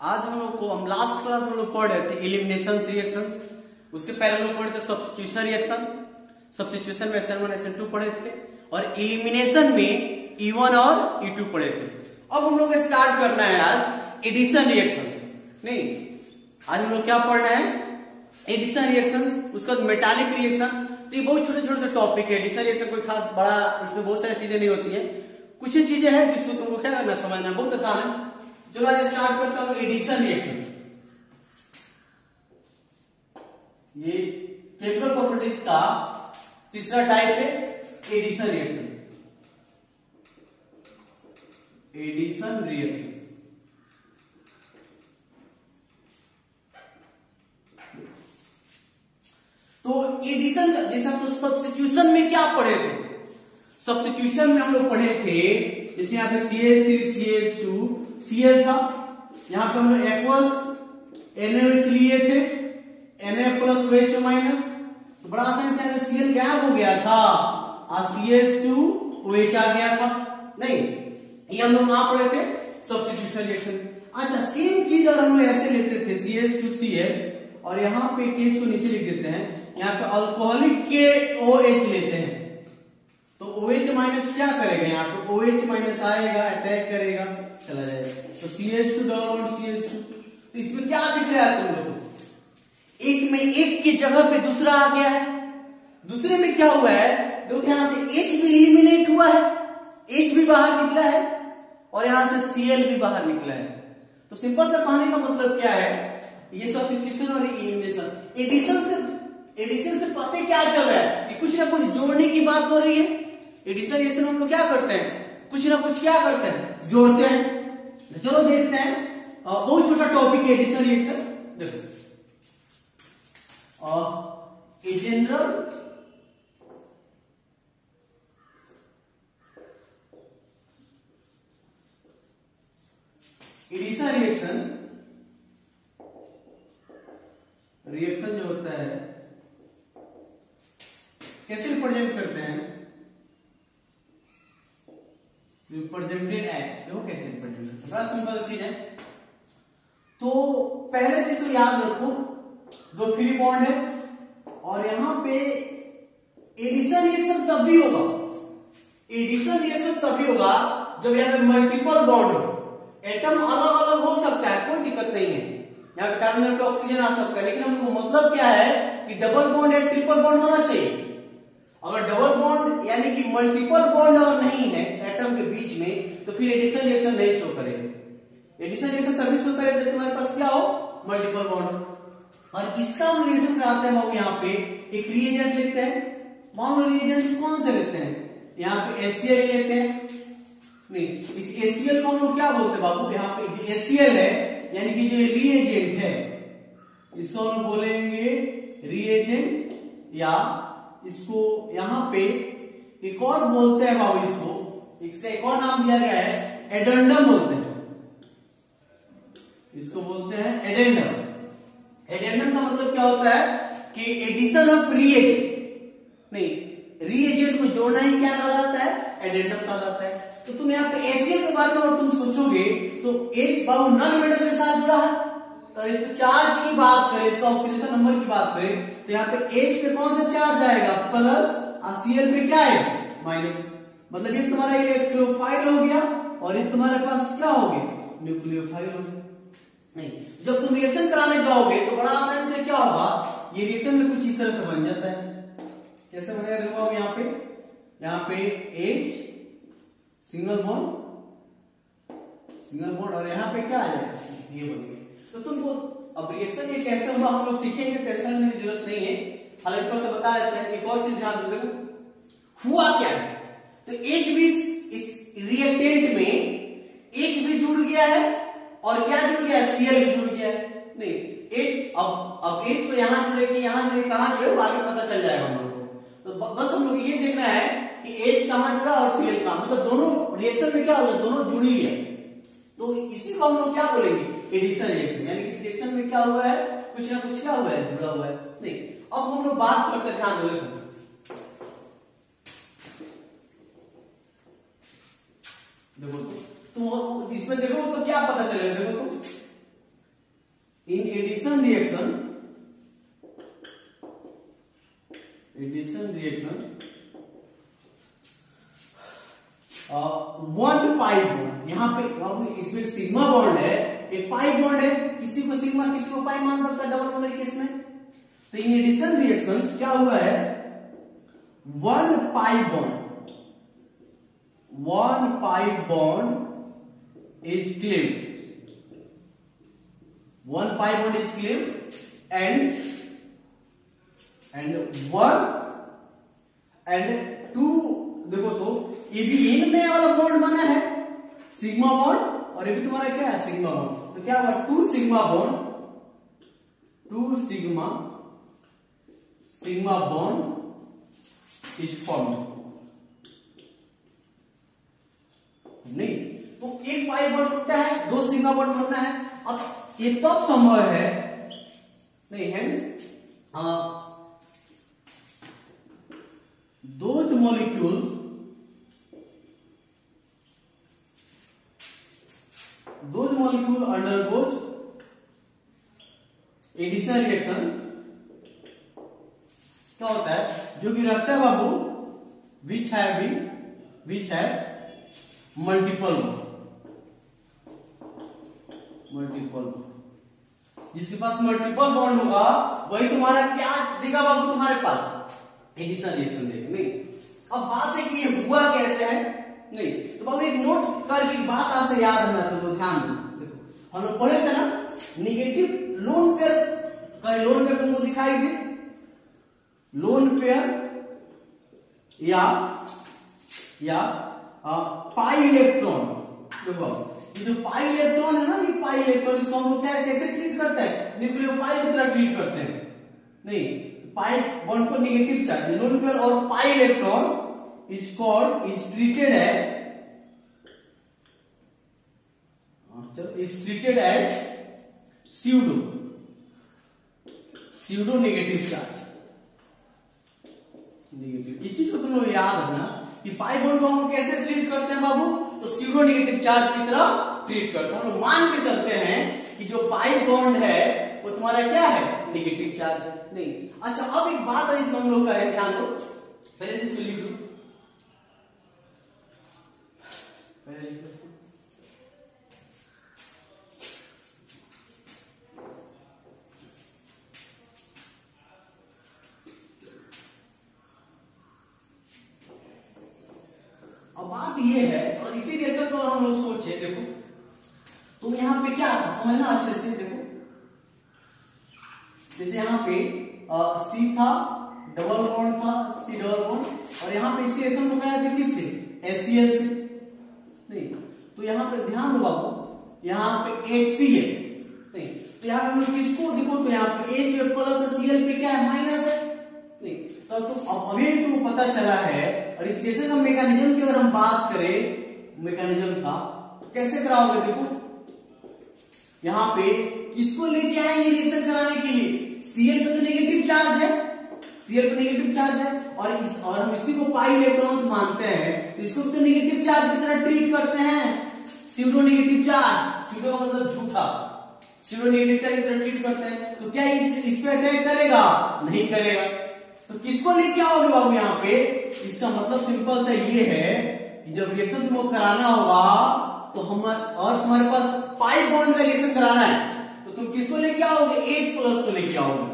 आज हम last class में लोग पढ़ रहे थे एलिमिनेशन रिएक्शंस। उसके पहले हम लोग पढ़े थे सब्स्टिट्यूशन रिएक्शन। सब्स्टिट्यूशन में SN1 SN2 पढ़े थे और एलिमिनेशन में E1 और E2 पढ़े थे। अब हम लोग स्टार्ट करना है आज एडिशन रिएक्शन। नहीं, आज हम लोग क्या पढ़ना है? एडिशन रिएक्शन, उसके बाद मेटालिक रिएक्शन। तो ये बहुत छोटे छोटे से टॉपिक है। एडिशन रिएक्शन कोई खास बड़ा, इसमें बहुत सारी चीजें नहीं होती है, कुछ ही चीजें हैं जिसको तुमको क्या करना समझना बहुत आसान है। चलो आज स्टार्ट करता हूं एडिशन रिएक्शन। ये केमिकल प्रॉपर्टीज का तीसरा टाइप है एडिशन रिएक्शन। एडिशन रिएक्शन तो एडिशन का जैसे हम लोग सब्स्टिट्यूशन में क्या पढ़े थे? सब्स्टिट्यूशन में हम लोग पढ़े थे जैसे यहाँ पे CH3 CH2 Cl था, यहाँ पे हम लोग एक्वस NaOH लिए थे, Na प्लस OH माइनस। तो बड़ा आसानी से Cl गायब हो गया था और CH2 OH आ गया था। नहीं, ये हम लोग कहां पढ़े थे? Substitution reaction. अच्छा, सेम चीज और हम लोग ऐसे लेते थे CH2Cl और यहाँ पे H को नीचे लिख देते हैं, यहाँ पे अल्कोहलिक के OH लेते हैं तो OH माइनस क्या करेगा? यहाँ पे OH माइनस आएगा, अटैक करेगा, चला जाएगा। तो CH2 डबल बॉन्ड CH2। तो इसमें क्या दिख रहा है तुम लोगों को? एक में एक की जगह पे दूसरा आ गया है। दूसरे में क्या हुआ है? देखो यहां से H भी एलिमिनेट हुआ है, H भी बाहर निकला है और यहां से Cl भी बाहर निकला है। तो सिंपल सा कहने का मतलब क्या है? ये सब्स्टिट्यूशन और एलिमिनेशन। एडिशन से पता क्या चल रहा है कि कुछ ना कुछ जोड़ने की बात हो रही है। एडिशन रिएक्शन हम लोग क्या करते हैं? कुछ ना कुछ क्या करते हैं? जोड़ते हैं। चलो देखते हैं, बहुत छोटा टॉपिक है एडिशन रिएक्शन। देखो, in general एडिशन रिएक्शन जो होता है कैसे रिप्रेजेंट करते हैं? रिप्रेजेंटेड एज, देखो कैसे रिप्रेजेंट करते हैं, बड़ा सिंपल चीज है। तो पहले चीज तो याद रखो, दो फ्री बॉन्ड है और यहां पे एडिशन रिएक्शन तब भी होगा, एडिशन रिएक्शन तभी होगा जब यहाँ पे मल्टीपल बॉन्ड हो। एटम अलग अलग हो सकता है, कोई दिक्कत नहीं है, यहाँ पे कार्बन पे ऑक्सीजन आ सकता है, लेकिन हमको मतलब क्या है कि डबल बॉन्ड या ट्रिपल बॉन्ड होना चाहिए। अगर डबल बॉन्ड यानी कि मल्टीपल बॉन्ड और नहीं है एटम के बीच में तो फिर एडिशन रिएक्शन नहीं शो करेगा। एडिशन रिएक्शन तभी शो करेगा जब तुम्हारे पास क्या हो? Multiple bond. और इसका हम रिएक्शन कराते हैं, यहाँ पे एक रिएजेंट लेते हैं। मान लो रिएजेंट कौन से लेते हैं? यहाँ पे HCl लेते हैं। नहीं, इस HCl को हम लोग क्या बोलते हैं बाबू? यहाँ पे जो HCl है यानी कि जो रिएजेंट है इसको हम बोलेंगे रिएजेंट, या इसको यहाँ पे एक और बोलते हैं बाबू, इसको इससे एक और नाम दिया गया है, एडेंडम बोलते हैं। इसको बोलते हैं एडेंडम। एडेंडम का मतलब क्या होता है कि एडिशन ऑफ रिएजेंट। नहीं, रिएजेंट को जोड़ना ही क्या कहलाता है? एडेंडम कहलाता है। तो तुम यहाँ पे HCl के बारे में और तुम सोचोगे तो H बाबू नॉन मेटल के साथ जुड़ा है। तो इस चार्ज की बात करें, इसका ऑक्सीडेशन नंबर की बात करें तो यहाँ पे H पे कौन सा चार्ज आएगा? प्लस, और Cl पे क्या है? माइनस। मतलब ये तुम्हारा इलेक्ट्रोफाइल हो गया और ये तुम्हारे पास क्या हो गया? न्यूक्लियोफाइल हो गया। नहीं, जब तुम रिएक्शन कराने जाओगे तो बड़ा आसानी से क्या होगा, ये रिएक्शन में कुछ इस तरह से बन जाता है। कैसे बनेगा देखो, अब यहाँ पे H सिंगल बॉन्ड और यहाँ पे क्या आ जाएगा? ये बन गया। तो तुमको अब रिएक्शन ये कैसे होगा हम लोग सीखेंगे, टेंशन लेने की जरूरत नहीं है। हालांकि थोड़ा सा बता देते हैं। एक और चीज ध्यान दो, हुआ क्या है? तो H भी इस रिएक्टेंट में H भी जुड़ गया है और क्या जुड़ गया? Cl भी जुड़ गया है। नहीं, H अब H को यहाँ जुड़ेगी, यहाँ जुड़ेगी, कहां जुड़े वो आगे पता चल जाएगा हम लोग को। तो बस हम लोग ये देखना है कि H कहां जुड़ा और Cl कहां, मतलब दोनों रिएक्शन में क्या हो गया? दोनों जुड़ी है। तो इसी को हम लोग क्या बोलेंगे? Addition reaction. यानी इस रिएक्शन में क्या हुआ है? कुछ ना कुछ क्या हुआ है? जुड़ा हुआ है। नहीं, अब हम लोग बात करते हैं, ध्यान दो। देखो तो इसमें देखो तो क्या पता चलेगा? देखो तो 1 पाई बॉन्ड, यहाँ पे बाबू इसमें सिग्मा बॉन्ड है, एक पाई बॉन्ड है, किसी को सिग्मा किसी को पाई मान सकता है डबल बॉन्ड केस में। तो इन एडिशन रिएक्शन क्या हुआ है, 1 pi bond, 1 pi bond is cleaved, 1 pi bond is cleaved and 1 and 2, देखो तो ये भी इनमें वाला बॉन्ड बना है सिग्मा बॉन्ड, और ये भी तुम्हारा क्या है सिग्मा बॉन्ड, तो क्या हुआ 2 sigma bond, 2 sigma bond is form, नहीं तो एक पाई बॉन्ड टूटा है, 2 सिग्मा बॉन्ड बनना है। अब ये तब संभव है नहीं है those molecules undergoes addition reaction, क्या होता है जो कि रखता है बाबू which have multiple, जिसके पास मल्टीपल बॉन्ड होगा वही तुम्हारा क्या देगा बाबू, तुम्हारे पास एडिशन रिएक्शन देगा। नहीं अब बात है कि ये हुआ कैसे है, नहीं तो बाबू एक नोट कर की बात आपसे याद रखना, तो ध्यान दो। देखो हम लोग पढ़े थे ना negative lone pair, lone pair तुमको दिखाई दे, लोन पेयर या पाई इलेक्ट्रॉन, देखो ये जो पाई इलेक्ट्रॉन है ना, ये पाई इलेक्ट्रॉन इसको हम लोग क्या कैसे ट्रीट करते हैं, न्यूक्लियोफाइल की तरह ट्रीट करते हैं। नहीं पाई बॉन्ड को नेगेटिव चार्ज, लोन पेयर और pi electron is treated as pseudo negative charge, negative. इस चीज को तुम लोग याद रखना कि पाई बॉन्ड को हम कैसे ट्रीट करते हैं बाबू, तो स्यूडो नेगेटिव चार्ज की तरह ट्रीट करते हैं। हम लोग मान के चलते हैं कि जो पाई बॉन्ड है वो तुम्हारा क्या है, नेगेटिव चार्ज है। नहीं अच्छा अब एक बात है इसमें हम लोग का है, ध्यान दो, पहले इसको लिख लो, पहले लिख लो। अब बात ये है, और इसी रिएक्शन को हम लोग सोचे, देखो तो यहाँ पे क्या था समझना अच्छे से, देखो जैसे यहाँ पे C था, डबल बॉन्ड था, C डबल बॉन्ड, और यहाँ पे इसके रिएक्शन को कराया था किससे, HCl से। नहीं तो यहाँ पे ध्यान दो बाबू, यहाँ पे HCl, नहीं तो यहाँ पे हम किसको देखो, तो यहाँ पे H पे प्लस Cl पे क्या है माइनस है। नहीं तो अब अभी तुमको पता चला है, और इस रिएक्शन का मैकेनिज्म की अगर हम बात करें, मैकेनिज्म का तो कैसे कराओगे, देखो यहाँ पे किसको लेके आएंगे रिएक्शन कराने के लिए, Cl पे तो नेगेटिव चार्ज है, Cl पे नेगेटिव चार्ज है, और हम इसी को पाई इलेक्ट्रॉन्स मानते हैं, तो इसको तो नेगेटिव चार्ज की तरह ट्रीट करते हैं, स्यूडो नेगेटिव चार्ज, स्यूडो का मतलब झूठा, स्यूडो नेगेटिव चार्ज की तरह ट्रीट करते हैं। तो क्या इस पे अटैक करेगा, नहीं करेगा। तो किसको लेके आओगे बाबू यहाँ पे, इसका मतलब सिंपल सा ये है कि जब रिएक्शन तुमको कराना होगा तो और तुम्हारे पास पाई बॉन्ड का रिएक्शन कराना है, तो तुम किसको लेके आओगे, H प्लस को लेके आओगे।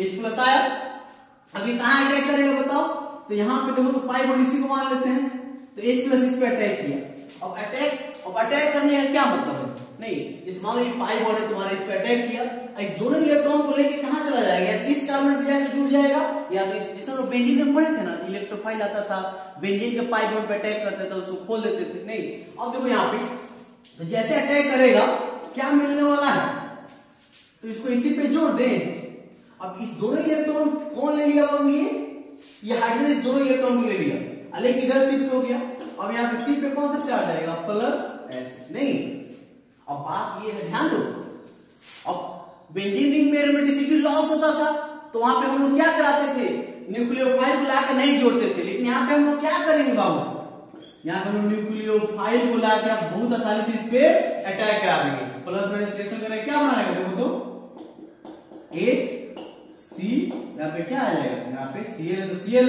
H प्लस आया, अभी कहां अटैक करेगा बताओ, तो यहाँ पे देखो तो पाई बॉन्ड इसी को मान लेते हैं, तो H प्लस इस पे अटैक किया। अब अटैक करने का क्या मतलब है, नहीं इस मान लो ये पाई बॉन्ड है तुम्हारा, इस पे अटैक किया, इस दोनों इलेक्ट्रॉन को लेके कहां चला जाएगा, या इस कार्बन पे जाके जुड़ जाएगा, या तो जिस लोग बेंजीन में पढ़े थे ना, इलेक्ट्रोफाइल आता था, बेंजीन के पाई बॉन्ड पे अटैक करते थे, उसको खोल देते थे। नहीं अब देखो यहाँ पे तो जैसे अटैक करेगा क्या मिलने वाला है, तो इसको इसी पे जोड़ दें। अब इस दोनों इलेक्ट्रॉन कौन ले लिया बाबू, ये हाइड्रोजन इस दोनों इलेक्ट्रॉन को ले लिया, लेकिन इधर शिफ्ट हो गया। अब यहाँ पे सी पे कौन सा चार्ज आएगा, प्लस एस। नहीं अब बात ये है, ध्यान दो, अब बेंजीन रिंग में एरोमेटिसिटी लॉस होता था, तो वहां पे हम लोग क्या कराते थे, न्यूक्लियोफाइल को लाकर नहीं जोड़ते थे, लेकिन यहाँ पे हम लोग क्या करेंगे बाबू, यहाँ पे हम न्यूक्लियोफाइल को लाकर बहुत आसानी से इस पे अटैक करा देंगे। प्लस ट्रांसलेशन करें क्या बनाएगा, देखो तो H C, यहाँ पे क्या आ जाएगा, यहाँ पे Cl है तो Cl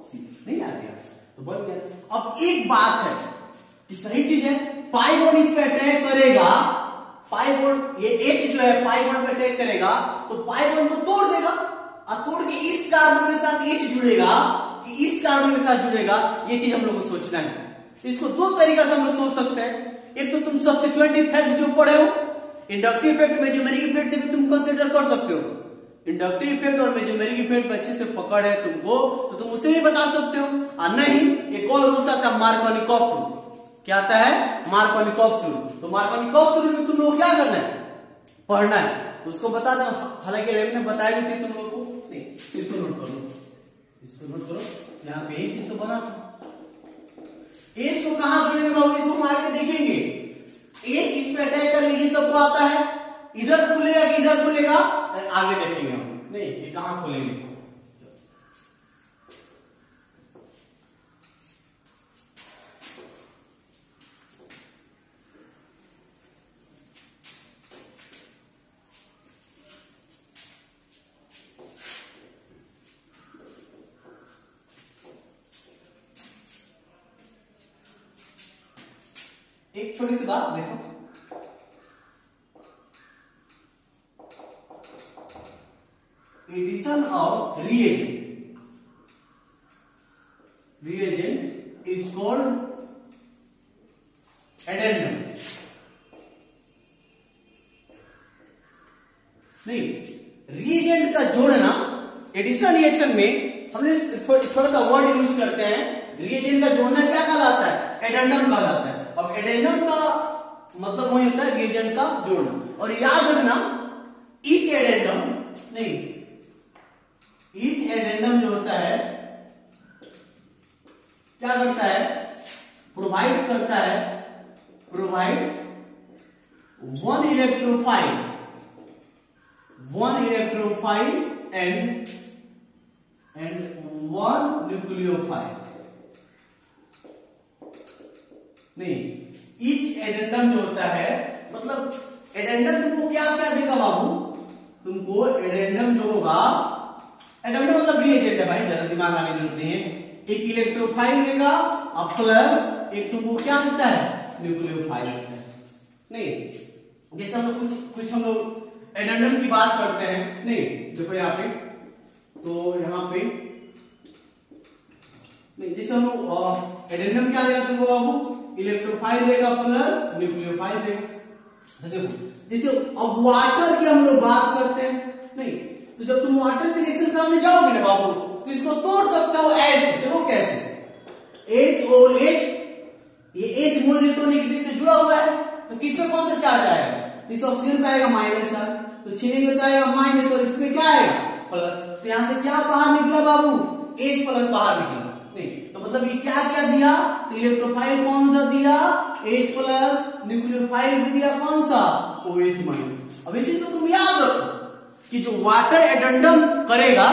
सी नहीं आ गया, तो तो बन गया। अब एक बात है कि सही चीज है, पाई बॉन्ड इस पे अटैक करेगा, पाई बॉन्ड ये H जो है पाई बॉन्ड पे अटैक करेगा तो पाई बॉन्ड को तोड़ देगा, और तोड़ के इस कार्बन के साथ H जुड़ेगा कि इस कार्बन के साथ जुड़ेगा, ये चीज हम लोग को सोचना है। इसको दो तरीका से हम लोग सोच सकते हैं। एक तो तुम सब्स्टिट्यूएंट इफेक्ट जो पढ़े हो, इंडक्टिव इफेक्ट मेजोमेरिक इफेक्ट से भी तुम कंसीडर कर सकते हो। इंडक्टिव इफेक्ट और मेजोमेरिक इफेक्ट पे अच्छे से पकड़ है तुमको तो तुम उसे भी बता सकते हो। और नहीं, एक और रूल आता है मार्कोनिकॉफ रूल। क्या आता है? Markovnikov rule. तो मार्कोनिकॉफ रूल में तुम लोग क्या करना है? पढ़ना है। तो उसको बता दो, हालांकि लैब में बताया भी थी तुम लोग को, नहीं इसको नोट कर लो, इसको नोट करो, यहाँ पे एक चीज तो बना था। एच को कहां जोड़ेंगे बाबू, इसको हम आगे देखेंगे। एक इस पे अटैक कर लीजिए, सबको आता है, इधर खुलेगा कि इधर खुलेगा आगे देखेंगे हम। नहीं ये कहां खुलेंगे, एक छोटी सी बात देखो, addition of reagent is called addendum। नहीं, reagent का जोड़ना एडिशन रिएक्शन में हमने थोड़ा सा वर्ड यूज करते हैं। reagent का जोड़ना क्या कहलाता है? एडेंडम कहलाता है। अब एडेंडम का मतलब वही होता है reagent का जोड़ना। और याद रखना, ईच एडेंडम नहीं, ईच एडेंडम जो होता है क्या करता है? प्रोवाइड करता है, provides one electrophile and one nucleophile. नहीं, ईच एडेंडम जो होता है मतलब एडेंडम तुमको क्या क्या देगा बाबू? तुमको एडेंडम जो होगा, एडेंडम मतलब रिएजेंट है भाई, ज्यादा दिमाग आने जरूरत नहीं है। एक इलेक्ट्रोफाइल देगा और प्लस एक तुमको क्या देता है? न्यूक्लियोफाइल देता है। नहीं, जैसे हम लोग कुछ हम लोग एडेंडम की बात करते हैं। नहीं देखो यहाँ पे, तो यहाँ पे नहीं, जैसे हम लोग एडेंडम क्या देगा तुमको बाबू? इलेक्ट्रोफाइल देगा प्लस न्यूक्लियोफाइल देगा। तो देखो जैसे अब वाटर की हम लोग बात करते हैं, नहीं तो जब तुम वाटर से रिएक्शन कराने जाओगे ना बाबू तो इसको तोड़ सकते हो ऐसे। देखो कैसे, H और H, ये H मोल इलेक्ट्रोनेगेटिव से जुड़ा हुआ है तो किस पे कौन सा चार्ज आएगा? तो इस ऑक्सीजन पे आएगा माइनस चार्ज, तो छीनेंगे तो आएगा माइनस, और इसमें क्या आएगा? प्लस। तो यहां से क्या बाहर निकला बाबू? H प्लस बाहर निकला। नहीं तो मतलब ये क्या क्या दिया? तो इलेक्ट्रोफाइल कौन सा दिया? H प्लस, न्यूक्लियोफाइल भी दिया कौन सा? OH minus. अब इसी को तुम याद रखो कि जो वाटर एडेंडम करेगा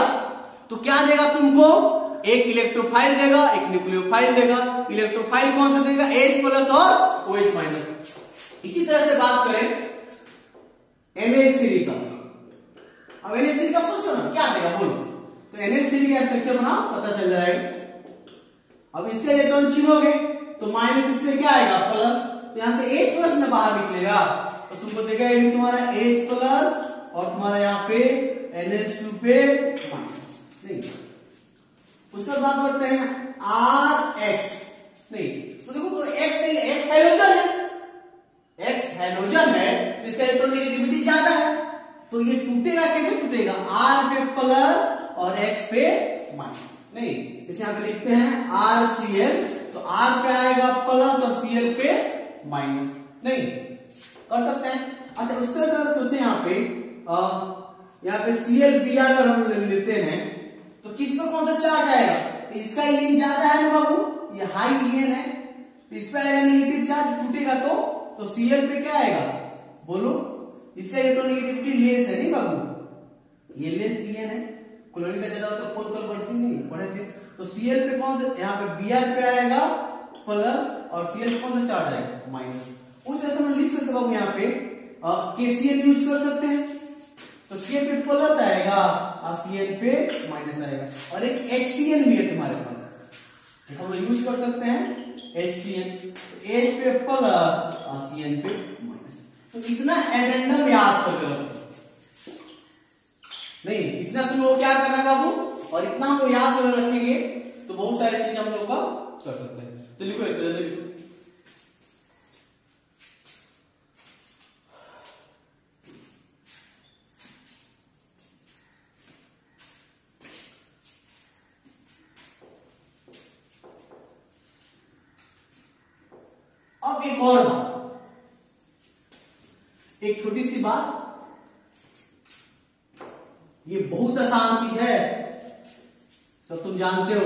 तो क्या देगा तुमको? एक इलेक्ट्रोफाइल देगा, एक न्यूक्लियोफाइल देगा। इलेक्ट्रोफाइल कौन सा देगा? H प्लस और OH माइनस। इसी तरह से बात करें NH3 का। अब NH3 का सोचो ना क्या देगा बोलो। तो NH3 का स्ट्रक्चर बना पता चल जाएगा। अब इसके इलेक्ट्रॉन छीनोगे तो माइनस इसमें क्या आएगा? प्लस। तो यहां से H प्लस में बाहर निकलेगा तो तुमको देगा ये तुम्हारा H प्लस और तुम्हारा यहाँ पे NH2 पे माइनस। नहीं, उसके बाद करते हैं RX। नहीं तो देखो, तो X नहीं, X हाइड्रोजन है, X हाइड्रोजन है, इसका इलेक्ट्रोनेगेटिविटी ज्यादा है तो ये टूटेगा। कैसे टूटेगा? R पे प्लस और X पे माइनस। नहीं, इसे यहाँ पे लिखते हैं RCl, तो R पे आएगा प्लस और Cl पे माइनस। नहीं कर सकते हैं। अच्छा उस तरह से सोचे यहाँ पे ClBr अगर हम लेते हैं तो किस पे कौन सा चार्ज आएगा? इसका ईएन ज्यादा है ना बाबू, ये हाई ईएन है, इस पे आएगा नेगेटिव चार्ज, टूटेगा तो Cl पे क्या आएगा बोलो? इसका इलेक्ट्रोनेगेटिविटी लेस है नहीं बाबू, ये लेस ईएन है। क्लोरीन का ज्यादा होता है, फोल्कल वर्सिंग नहीं पढ़े थे। तो Cl पे कौन सा? यहाँ पे Br पे आएगा प्लस और Cl पे कौन सा चार्ज आएगा? माइनस। उस तरह से हम लिख सकते बाबू, यहाँ पे KCl यूज कर सकते हैं तो Cl पे प्लस आएगा और Cl पे माइनस आएगा। और एक HCl भी है तुम्हारे पास, हम यूज कर सकते हैं HCN, H पे प्लस और CN पे माइनस। तो इतना एडेंडम याद करके रखो, नहीं इतना तुम लोग क्या करना बाबू, और इतना हम लोग याद करके रखेंगे तो बहुत सारी चीजें हम लोग का कर सकते हैं। तो लिखो इसको जल्दी लिखो। अब एक और बात, एक छोटी सी बात, ये बहुत आसान चीज है, सब तुम जानते हो।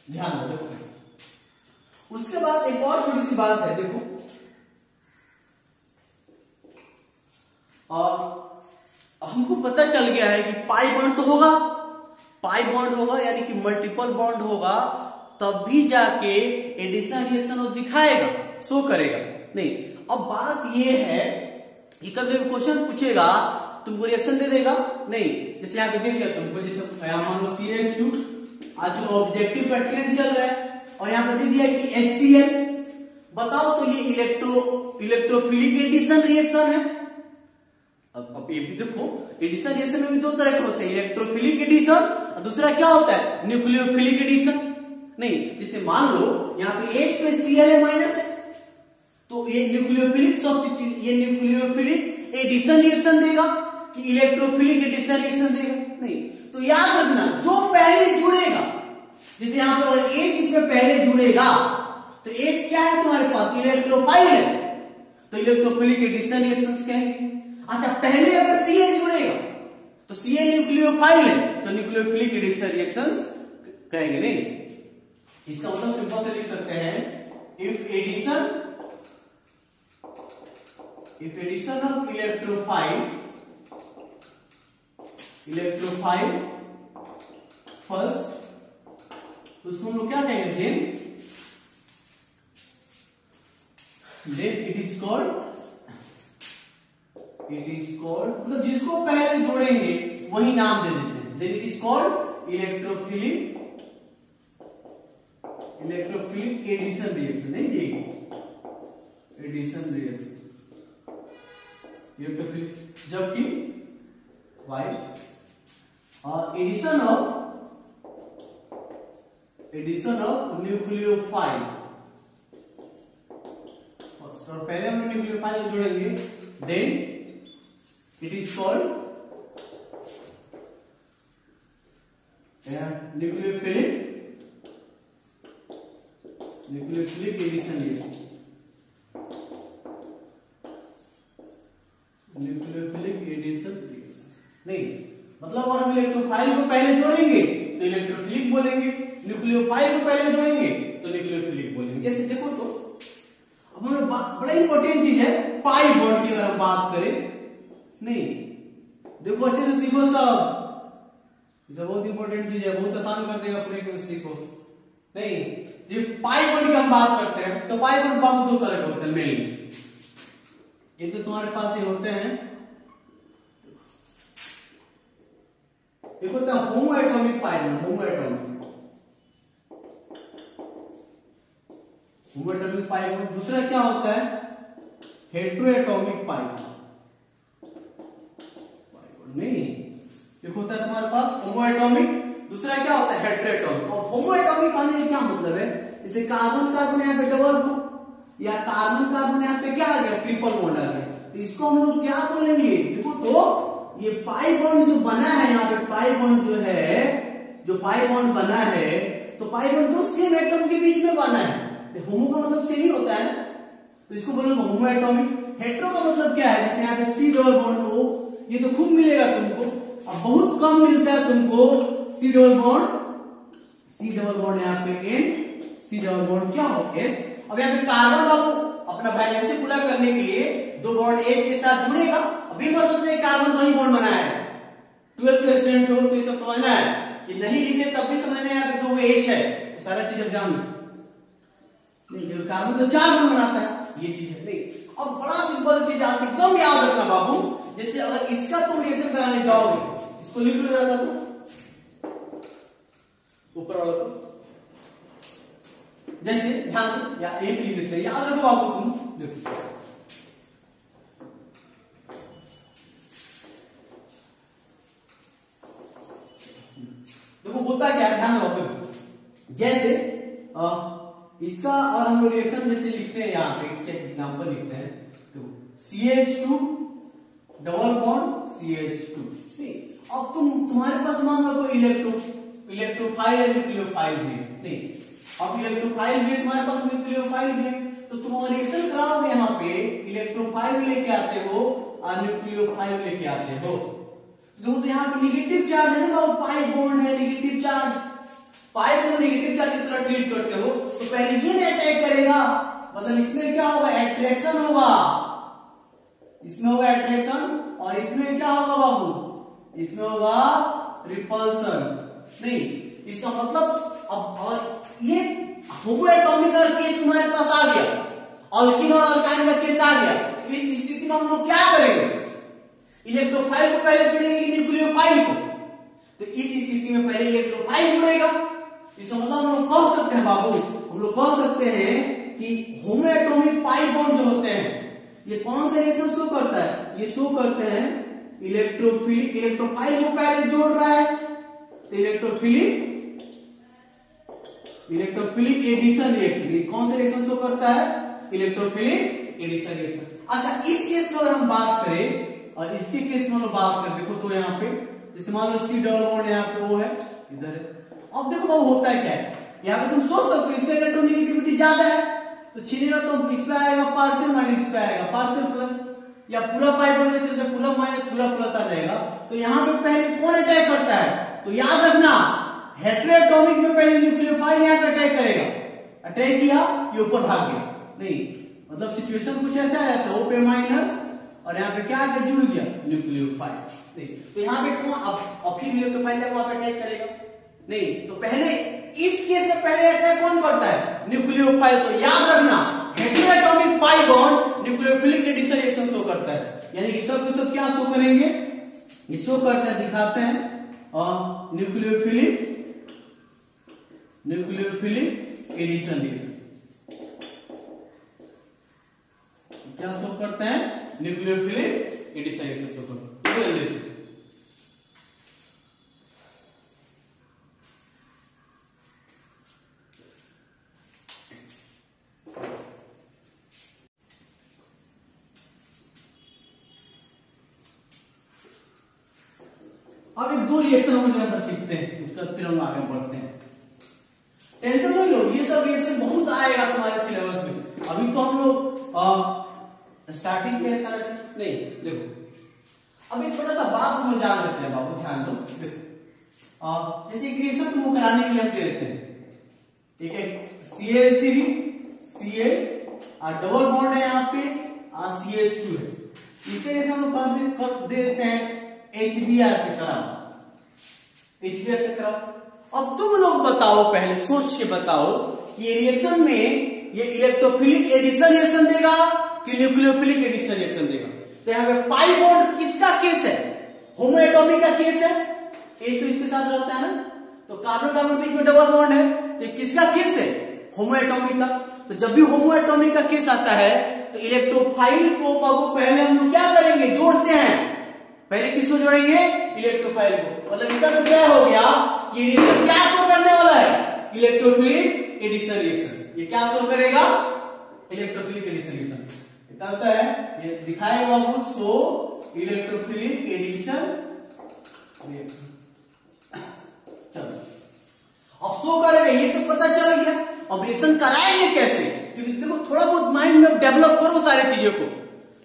ध्यान रखो। देखो उसके बाद एक और छोटी सी बात है, देखो और हमको पता चल गया है कि पाई बॉन्ड तो होगा, पाई बॉन्ड होगा यानी कि मल्टीपल बॉन्ड होगा, तब भी जाके एडिशन रिएक्शन वो दिखाएगा, शो करेगा। नहीं, अब बात ये है कि कभी क्वेश्चन पूछेगा तुमको रिएक्शन दे देगा, नहीं जैसे यहाँ पे दे दिया तुमको, जैसे यहाँ मान लो CH2, आजकल ऑब्जेक्टिव का ट्रेंड चल रहा है, और यहाँ पे दे दिया कि HCl, बताओ तो ये इलेक्ट्रोफिलिक एडिशन रिएक्शन है। अब ये भी देखो, एडिशन रिएक्शन में भी दो तरह के होते हैं, इलेक्ट्रोफिलिक एडिशन और दूसरा क्या होता है, न्यूक्लियोफिलिक एडिशन। नहीं, जैसे मान लो यहाँ पे H पे Cl माइनस है, तो ये न्यूक्लियोफिलिक सब्स्टिट्यूशन, ये न्यूक्लियोफिलिक एडिशन रिएक्शन देगा कि इलेक्ट्रोफिलिक एडिशन रिएक्शन देगा। नहीं, तो याद रखना जो पहले जुड़ेगा, जैसे यहाँ पे अगर H इसमें पहले जुड़ेगा तो H क्या है तुम्हारे पास, इलेक्ट्रोफाइल है, तो इलेक्ट्रोफिलिक एडिशन रिएक्शंस कहेंगे। अच्छा, पहले अगर Cl जुड़ेगा तो Cl न्यूक्लियोफाइल है, तो न्यूक्लियोफिलिक एडिशन रिएक्शंस कहेंगे। नहीं, इसका मतलब सिंपल से लिख सकते हैं, if addition of electrophile first, तो उसको हम लोग क्या कहेंगे, देन इट इज कॉल्ड मतलब जिसको पहले जोड़ेंगे वही नाम दे देते हैं, then it is called electrophilic addition reaction. नहीं जी, एडिशन रिएक्शन इलेक्ट्रोफिलिक, जबकि वाइट और एडिशन ऑफ न्यूक्लियोफाइल फर्स्ट, और पहले हम न्यूक्लियोफाइल जोड़ेंगे, then it is called nucleophilic addition reaction. Nucleophilic addition reaction, नहीं मतलब और हम इलेक्ट्रोफाइल को पहले जोड़ेंगे तो इलेक्ट्रोफिलिक बोलेंगे, न्यूक्लियोफाइल को पहले जोड़ेंगे तो न्यूक्लियोफिलिक बोलेंगे। जैसे देखो तो अब हम बड़ा इंपॉर्टेंट चीज है पाई बॉन्ड की अगर हम बात करें, नहीं देखो अच्छे से सीखो सब, ये बहुत इंपॉर्टेंट चीज है, बहुत आसान कर देगा पूरे केमिस्ट्री को। नहीं, जब पाई बॉन्ड की हम बात करते हैं तो पाई बॉन्ड बात दो तरह के होते हैं मेनली, एक तो तुम्हारे पास ये होते हैं, एक होता है होमोएटॉमिक पाई बॉन्ड, होमोएटॉमिक पाई बॉन्ड। दूसरा क्या होता है, हेटेरोएटॉमिक पाई बॉन्ड। नहीं, एक होता है तुम्हारे पास होमोएटॉमिक, दूसरा क्या होता है हेटेरोएटॉमिक। और होमोएटॉमिक आने का क्या मतलब है, जैसे कार्बन कार्बन यहाँ पे डबल बॉन्ड या कार्बन कार्बन यहाँ पे क्या आ गया, ट्रिपल बॉन्ड आ गया, तो इसको हम लोग क्या बोलेंगे, देखो तो ये पाई बॉन्ड जो बना है यहाँ पे, पाई बॉन्ड जो है, जो पाई बॉन्ड बना है, तो पाई बॉन्ड तो सेम एटम के बीच में बना है, तो होमो का मतलब सेम ही होता है, तो इसको बोलेंगे होमोएटॉमिक। हेटेरो का मतलब क्या है, जैसे यहाँ पे C डबल बॉन्ड O, ये तो खूब मिलेगा तुमको, अब बहुत कम मिलता है तुमको C डबल बॉन्ड यहाँ पे N, C डबल बॉन्ड क्या हो S। अब यहाँ पे कार्बन बाबू अपना बैलेंस पूरा करने के लिए दो बॉन्ड H के साथ जुड़ेगा। अभी मत सोचते कार्बन दो ही बॉन्ड बनाया है, 12th के स्टूडेंट हो तो ये सब समझना है कि नहीं लिखे तब भी समझना है, यहाँ पे दो H है, सारा चीज एग्जाम में नहीं, कार्बन तो 4 बॉन्ड बनाता है, ये चीज है। नहीं, अब बड़ा सिंपल चीज एकदम याद रखना बाबू, जैसे अगर इसका तुम रिएक्शन कराने जाओगे, इसको लिख लो जरा सा ऊपर वाला को, जैसे ध्यान दो या एक लिख लेते हैं, याद रखो बाबू तुम देखो देखो होता क्या है, ध्यान रखो। जैसे इसका और हम लोग रिएक्शन जैसे लिखते हैं यहाँ पे, इसके एग्जांपल लिखते हैं तो CH2 डबल बॉन्ड CH2। अब तुम्हारे पास मान लो कोई इलेक्ट्रोफाइल है, न्यूक्लियोफाइल भी है, नहीं अब इलेक्ट्रोफाइल भी तुम्हारे पास, न्यूक्लियोफाइल भी है, तो तुम रिएक्शन कराओगे यहाँ पे इलेक्ट्रोफाइल लेके आते हो और न्यूक्लियोफाइल लेके आते हो। देखो तो यहाँ पे निगेटिव चार्ज है ना, पाई बॉन्ड है, निगेटिव चार्ज, पाई को नेगेटिव चार्ज की तरह ट्रीट करते हो तो पहले ये अटैक करेगा, मतलब इसमें क्या होगा, एट्रैक्शन होगा, इसमें होगा एट्रैक्शन और इसमें क्या होगा बाबू, इसमें होगा रिपल्सन। नहीं इसका मतलब अब और ये होमोएटॉमिक का केस तुम्हारे पास आ गया, अल्किन और अल्काइन का केस आ गया, इस स्थिति में हम लोग क्या करेंगे, इलेक्ट्रोफाइल को पहले जोड़ेंगे न्यूक्लियोफाइल को, तो इस स्थिति में पहले इलेक्ट्रोफाइल जुड़ेगा। इसका मतलब हम लोग कह सकते हैं बाबू, हम लोग कह सकते हैं कि होमोएटॉमिक पाई बॉन्ड जो होते हैं ये कौन सा रिएक्शन शो करता है, ये शो करते हैं इलेक्ट्रोफिलिक, इलेक्ट्रोफाइल को पहले जोड़ रहा है तो इलेक्ट्रोफिलिक एडिशन रिएक्शन, ये कौन सा रिएक्शन शो करता है, इलेक्ट्रोफिलिक एडिशन रिएक्शन। अच्छा इस केस में अगर हम बात करें और इसके केस में हम लोग बात करें, देखो तो यहाँ पे जैसे मान लो C डबल बॉन्ड यहाँ पे वो है इधर है, अब देखो बाबू होता है क्या है, यहाँ पे तुम सोच सकते हो इसमें इलेक्ट्रोनेगेटिविटी ज्यादा है तो छीनेगा तो इस पे आएगा पार्शियल माइनस, इस पे आएगा पार्शियल प्लस, या पूरा पाई बॉन्ड में चलते पूरा माइनस पूरा प्लस आ जाएगा। तो यहाँ पे पहले कौन अटैक करता है, तो याद रखना हेटेरोएटॉमिक में पहले न्यूक्लियोफाइल यहाँ पे अटैक करेगा, अटैक किया ये ऊपर भाग गया, नहीं मतलब सिचुएशन कुछ ऐसा है तो O पे माइनस और यहाँ पे क्या आकर जुड़ गया न्यूक्लियोफाइल, नहीं तो यहाँ पे कौन अब फिर इलेक्ट्रोफाइल जाकर वहां पे अटैक करेगा, नहीं तो पहले इस केस में पहले अटैक कौन करता है, न्यूक्लियोफाइल। तो याद रखना heteroatomic pi bond nucleophilic addition reaction show करता है, यानी कि सब क्या शो करेंगे, ये शो करते हैं दिखाते हैं और न्यूक्लियोफिलिक एडिशन रिएक्शन क्या शो करते हैं, न्यूक्लियोफिलिक एडिशन रिएक्शन शो करते हैं। अब एक दो रिएक्शन हम जरा सीखते हैं, उसके बाद फिर हम आगे बढ़ते हैं। टेंशन नहीं लो, ये सब रिएक्शन बहुत आएगा तुम्हारे सिलेबस में, अभी तो हम लोग स्टार्टिंग में सारा चीज नहीं। देखो अब एक छोटा सा बात हम जान लेते हैं बाबू, ध्यान दो। देखो जैसे एक रिएक्शन तुमको कराने के लिए हम देते हैं, ठीक है, CH3 और डबल बॉन्ड है यहाँ पे और CH2 है, इसे हम लोग कर देते हैं HBr से कराओ, HBr से कराओ। अब तुम लोग बताओ, पहले सोच के बताओ कि ये रिएक्शन में ये इलेक्ट्रोफिलिक एडिशन रिएक्शन देगा कि न्यूक्लियोफिलिक एडिशन रिएक्शन देगा। तो यहाँ पे पाई बॉन्ड किसका केस है, होमोएटॉमिक का केस है, H तो इसके साथ रहता है ना, तो कार्बन कार्बन बीच में डबल बॉन्ड है, तो किसका केस है, होमोएटॉमिक का। तो जब भी होमोएटॉमिक का केस आता है तो इलेक्ट्रोफाइल को पहले हम लोग क्या करेंगे, जोड़ते हैं, पहले किसको जोड़ेंगे, इलेक्ट्रोफाइल को। मतलब इतना तो क्या हो गया कि रिएक्शन क्या शो करने वाला है, इलेक्ट्रोफिलिक एडिशन रिएक्शन। ये क्या शो करेगा, इलेक्ट्रोफिलिक एडिशन रिएक्शन। कहता है ये दिखाएगा आपको, सो इलेक्ट्रोफिलिक एडिशन रिएक्शन। चलो अब शो करेगा, ये तो पता चल गया। अब रिएक्शन कराएंगे कैसे, क्योंकि देखो थोड़ा बहुत माइंड में डेवलप करो सारी चीजों को,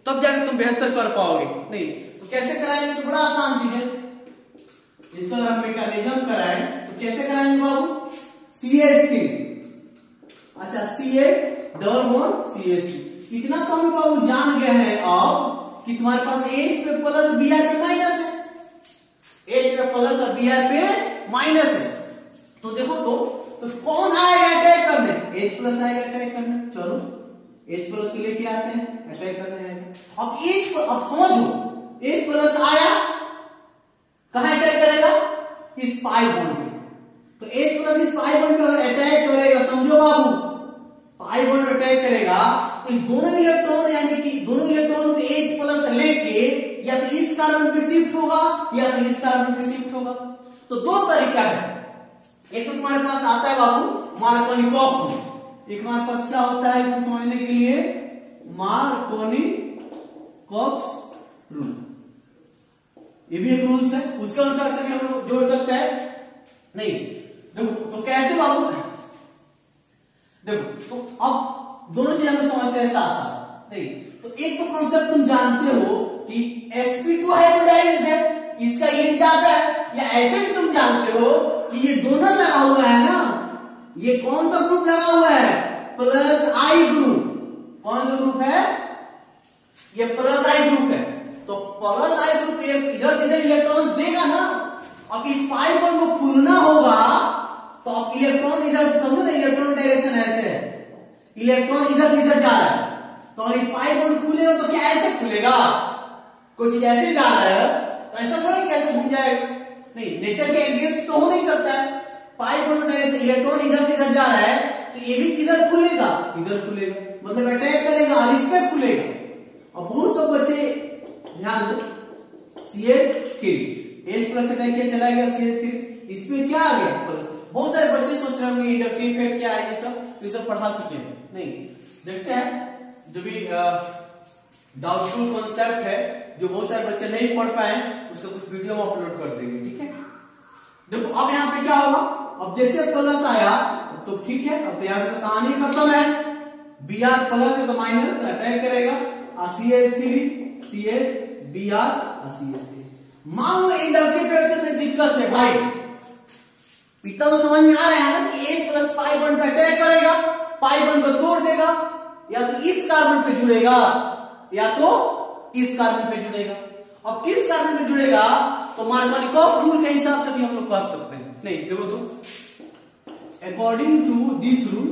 तब जाके तुम बेहतर कर पाओगे। नहीं तो कैसे कराएंगे, तो बड़ा आसान चीज है, इसका अगर हम मैकेनिज्म कराएं तो कैसे कराएंगे बाबू, CH3 अच्छा CH डबल बॉन्ड CH2। इतना तो हम बाबू जान गए हैं अब कि तुम्हारे पास H पे प्लस Br पे माइनस है, H पे प्लस और Br पे माइनस है। तो देखो तो कौन आएगा अटैक करने, H प्लस आएगा अटैक करने। चलो H प्लस को लेके आते हैं, अटैक करने आएगा। अब H अब समझो, H प्लस आया, कहां अटैक इस पाई बॉन्ड पे। तो H प्लस इस पाई बॉन्ड पे अगर अटैक करेगा, समझो बाबू, पाई बॉन्ड अटैक करेगा तो इस दोनों इलेक्ट्रॉन यानी कि दोनों इलेक्ट्रॉन को H प्लस लेके या तो इस कार्बन पे शिफ्ट होगा या तो इस कार्बन पे शिफ्ट होगा। तो दो तरीका है, एक तो तुम्हारे पास आता है बाबू मार्कोनिकॉफ रूल, एक हमारे पास क्या होता है इसे समझने के लिए मार्कोनिकॉफ रूल, ये भी एक रूल्स है, उसके अनुसार से भी हम लोग जोड़ सकते हैं। नहीं देखो तो कैसे बाबू, देखो तो अब दोनों चीज हम समझते हैं साथ साथ। नहीं तो एक तो कॉन्सेप्ट तुम जानते हो कि sp2 हाइब्रिडाइज्ड है, इसका ये ज्यादा है, या ऐसे भी तुम जानते हो कि ये दोनों लगा हुआ है ना, ये कौन सा ग्रुप लगा हुआ है, प्लस आई ग्रुप। कौन सा ग्रुप है, ये प्लस आई ग्रुप है। तो प्लस आई ग्रुप इधर इधर इलेक्ट्रॉन देगा ना, अब इस पाई बॉन्ड को खुलना होगा तो अब इलेक्ट्रॉन इधर, समझो ना इलेक्ट्रॉन डायरेक्शन ऐसे है, इलेक्ट्रॉन इधर से इधर जा रहा है, तो ये पाई बॉन्ड खुलेगा तो क्या ऐसे खुलेगा, कुछ ऐसे जा रहा है तो ऐसा थोड़ा कि ऐसे घूम जाएगा, नहीं नेचर के अगेंस्ट तो हो नहीं सकता है। पाई बॉन्ड डायरेक्शन इलेक्ट्रॉन इधर से इधर जा रहा है तो ये भी किधर खुलेगा, इधर खुलेगा, मतलब अटैक करेगा और इस पे खुलेगा। और बहुत सब बच्चे ध्यान दो, CH3 H प्लस अटैक किया चला गया CH3, इसमें क्या आ गया प्लस। बहुत सारे बच्चे सोच रहे होंगे इंडक्टिव इफेक्ट क्या है, ये सब पढ़ा चुके हैं। नहीं देखते हैं जो भी डाउटफुल कॉन्सेप्ट है, जो बहुत सारे बच्चे नहीं पढ़ पाए उसका कुछ वीडियो हम अपलोड कर देंगे, ठीक है। देखो अब यहाँ पे क्या होगा, अब जैसे प्लस आया तो ठीक है, अब तो यहाँ से कहानी खत्म है, Br प्लस है तो माइनस अटैक करेगा, CH3 CH Br CH3। मान लो इंडक्टिव इफेक्ट में दिक्कत है भाई, इतना तो समझ में आ रहा है ना कि H प्लस पाई बॉन्ड पे अटैक करेगा, पाई बॉन्ड को तोड़ देगा, या तो इस कार्बन पे जुड़ेगा या तो इस कार्बन पे जुड़ेगा। अब किस कार्बन पे जुड़ेगा तो मार्कोनिकॉफ रूल के हिसाब से भी हम लोग कर सकते हैं। नहीं देखो तो according to this rule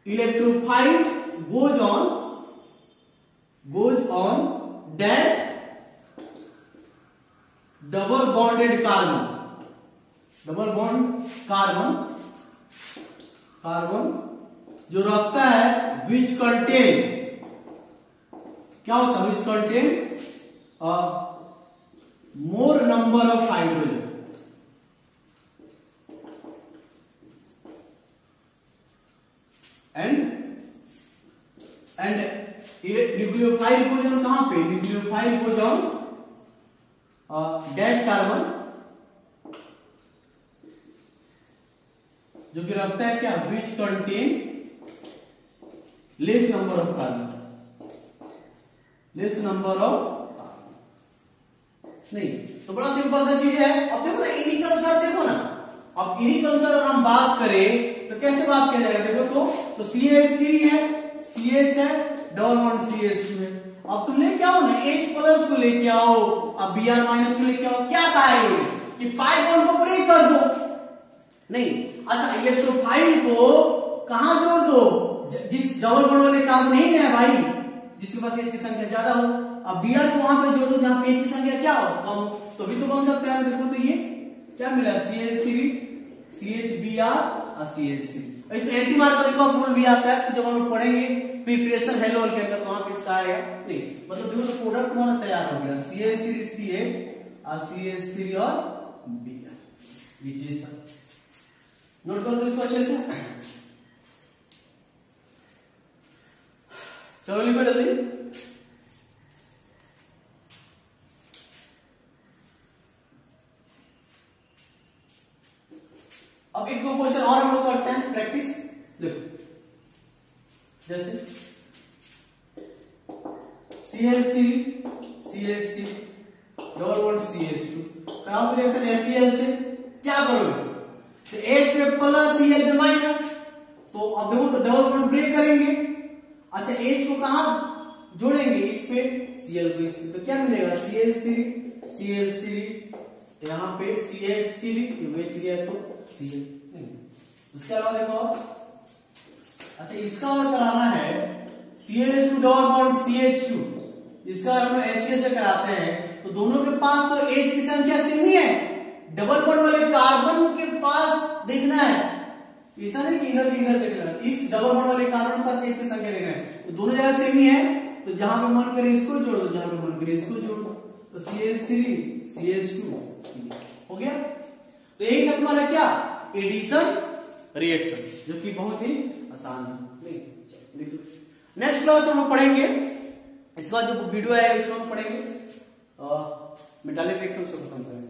electrophile goes on that double bonded carbon जो रखता है which contain, क्या होता है which contain more number of hydrogen, and nucleophile goes on कहां पे, nucleophile goes on dead carbon जो कि रखता है क्या which contain less number of carbon, नहीं तो बड़ा सिंपल सा चीज है। अब देखो ना इन्हीं के अनुसार, देखो ना अब इन्हीं के अनुसार अगर हम बात करें तो कैसे बात किया जाएगा, देखो तो CH3 है, CH है, डबल बॉन्ड CH2 है। अब तुम लेके आओ ना H प्लस को लेके आओ, अब Br माइनस को लेके आओ, क्या कहा है कि पाई बॉन्ड को ब्रेक कर दो, नहीं अच्छा इलेक्ट्रोफाइल को कहां जोड़ दो, जिस डबल बॉन्ड वाले कार्बन नहीं है भाई जिसके पास H की संख्या ज्यादा हो, अब Br को वहां पे जोड़ दो जहां पे H की संख्या क्या हो कम, तो भी तो बन सकता है। देखो तो ये क्या मिला CH3 CHBr और CH3। इसमें एंटी मार्कोनिकॉफ रूल भी आता है, तो जब हम लोग पढ़ेंगे प्रिपरेशन हेलो के अंदर तो वहां पे इसका आएगा, नहीं मतलब देखो तो प्रोडक्ट हमारा तैयार हो गया CH3 CH और CH3 और Br, ये चीज था। नोट करो तो इसको अच्छे से, चलो लिखो जल्दी। अब एक दो क्वेश्चन और हम लोग करते हैं प्रैक्टिस। देखो जैसे CH3 डबल बॉन्ड CH2 कराओ रिएक्शन HCl से, क्या करोगे तो H पे प्लस Cl पे माइनस, तो अब देखो तो डबल बॉन्ड ब्रेक करेंगे, अच्छा H को कहां जोड़ेंगे, इस पे Cl को इस पे, तो क्या मिलेगा CH3 यहाँ पे CH3 ये बच गया तो Cl। उसके अलावा देखो अच्छा इसका और कराना है Cl2 डबल बॉन्ड CH2, इसका हम HCl से कराते हैं तो दोनों के पास तो H की संख्या सेम ही है, डबल बॉन्ड वाले कार्बन के पास देखना है, ऐसा नहीं कि इधर देखना है, इस डबल बॉन्ड वाले कार्बन के पास H की संख्या देखना है। तो दोनों जगह सेम ही है, तो जहां पे मन करे इसको जोड़ दो, जहां पे मन करे इसको जोड़ दो, तो CH3 CH2 हो गया। तो यही सब हमारा क्या एडिशन रिएक्शन, जो कि बहुत ही आसान है। नेक्स्ट क्लास में हम पढ़ेंगे, इसके बाद जो वीडियो है उसमें हम पढ़ेंगे मेटालिक रिएक्शन से खत्म करेंगे।